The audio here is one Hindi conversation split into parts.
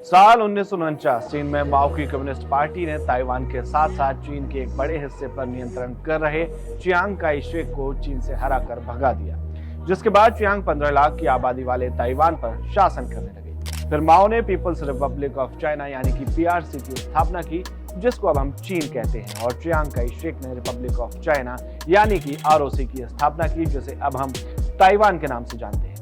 साल 1949 चीन में माओ की कम्युनिस्ट पार्टी ने ताइवान के साथ साथ चीन के एक बड़े हिस्से पर नियंत्रण कर रहे चियांग काई शेक को चीन से हराकर भगा दिया, जिसके बाद चियांग 15 लाख की आबादी वाले ताइवान पर शासन करने लगे। फिर माओ ने पीपल्स रिपब्लिक ऑफ चाइना यानी कि पीआरसी की स्थापना की, जिसको अब हम चीन कहते हैं, और चियांग काई शेक ने रिपब्लिक ऑफ चाइना यानी कि आरओसी की स्थापना की, जिसे अब हम ताइवान के नाम से जानते हैं।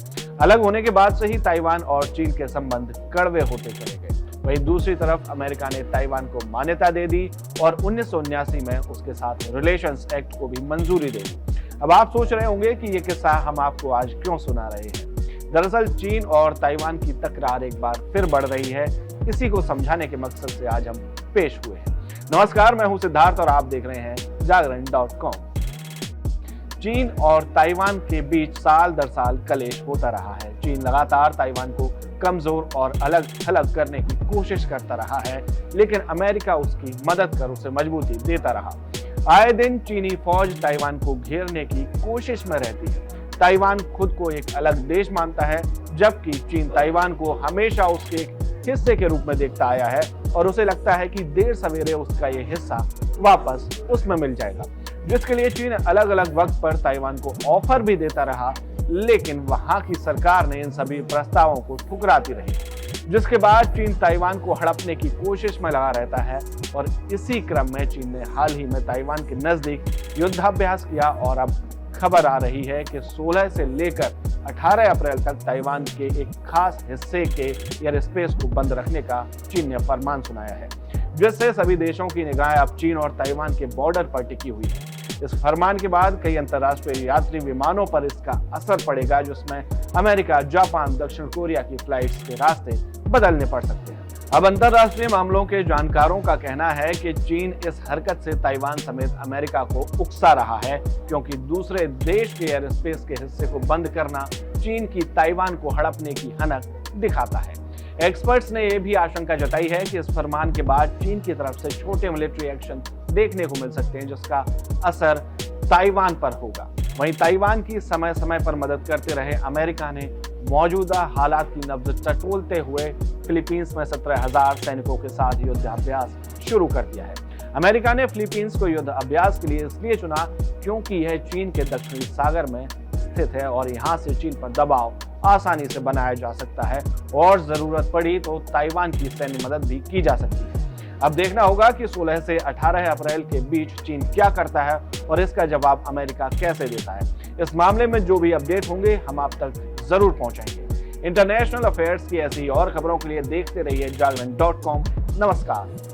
अलग होने के बाद से ही ताइवान और चीन के संबंध कड़वे होते चले गए। वहीं दूसरी तरफ अमेरिका ने ताइवान को मान्यता दे दी और 1979 में उसके साथ रिलेशंस एक्ट को भी मंजूरी दे दी। अब आप सोच रहे होंगे कि ये किस्सा हम आपको आज क्यों सुना रहे हैं। दरअसल चीन और ताइवान की तकरार एक बार फिर बढ़ रही है। इसी को समझाने के मकसद से आज हम पेश हुए हैं। नमस्कार, मैं हूं सिद्धार्थ और आप देख रहे हैं जागरण.com। चीन और ताइवान के बीच साल दर साल कलेश होता रहा है। चीन लगातार ताइवान को कमजोर और अलग थलग करने की कोशिश करता रहा है, लेकिन अमेरिका उसकी मदद कर उसे मजबूती देता रहा। आए दिन चीनी फौज ताइवान को घेरने की कोशिश में रहती है। ताइवान खुद को एक अलग देश मानता है, जबकि चीन ताइवान को हमेशा उसके एक हिस्से के रूप में देखता आया है और उसे लगता है कि देर सवेरे उसका ये हिस्सा वापस उसमें मिल जाएगा, जिसके लिए चीन अलग अलग वक्त पर ताइवान को ऑफर भी देता रहा, लेकिन वहां की सरकार ने इन सभी प्रस्तावों को ठुकराती रही, जिसके बाद चीन ताइवान को हड़पने की कोशिश में लगा रहता है। और इसी क्रम में चीन ने हाल ही में ताइवान के नजदीक युद्धाभ्यास किया और अब खबर आ रही है कि 16 से लेकर 18 अप्रैल तक ताइवान के एक खास हिस्से के एयर स्पेस को बंद रखने का चीन ने फरमान सुनाया है, जिससे सभी देशों की निगाहें अब चीन और ताइवान के बॉर्डर पर टिकी हुई है। इस फरमान के बाद कई अंतर्राष्ट्रीय यात्री विमानों पर इसका असर पड़ेगा, जिसमें अमेरिका, जापान, दक्षिण कोरिया की फ्लाइट्स के रास्ते बदलने पड़ सकते हैं। अब अंतर्राष्ट्रीय मामलों के जानकारों का कहना है कि चीन इस हरकत से ताइवान समेत अमेरिका को उकसा रहा है, क्योंकि दूसरे देश के एयर स्पेस के हिस्से को बंद करना चीन की ताइवान को हड़पने की हनक दिखाता है। एक्सपर्ट्स ने यह भी आशंका जताई है कि इस फरमान के बाद चीन की तरफ से छोटे मिलिट्री एक्शन देखने को मिल सकते हैं, जिसका असर ताइवान पर होगा। वहीं ताइवान की समय समय पर मदद करते रहे अमेरिका ने मौजूदा हालात की नब्ज टटोलते हुए फिलीपींस में 17,000 सैनिकों के साथ युद्धाभ्यास शुरू कर दिया है। अमेरिका ने फिलीपींस को युद्ध अभ्यास के लिए इसलिए चुना क्योंकि यह चीन के दक्षिणी सागर में स्थित है और यहाँ से चीन पर दबाव आसानी से बनाया जा सकता है और जरूरत पड़ी तो ताइवान की सैन्य मदद भी की जा सकती है। अब देखना होगा कि 16 से 18 अप्रैल के बीच चीन क्या करता है और इसका जवाब अमेरिका कैसे देता है। इस मामले में जो भी अपडेट होंगे हम आप तक जरूर पहुंचाएंगे। इंटरनेशनल अफेयर्स की ऐसी और खबरों के लिए देखते रहिए जागरण.com। नमस्कार।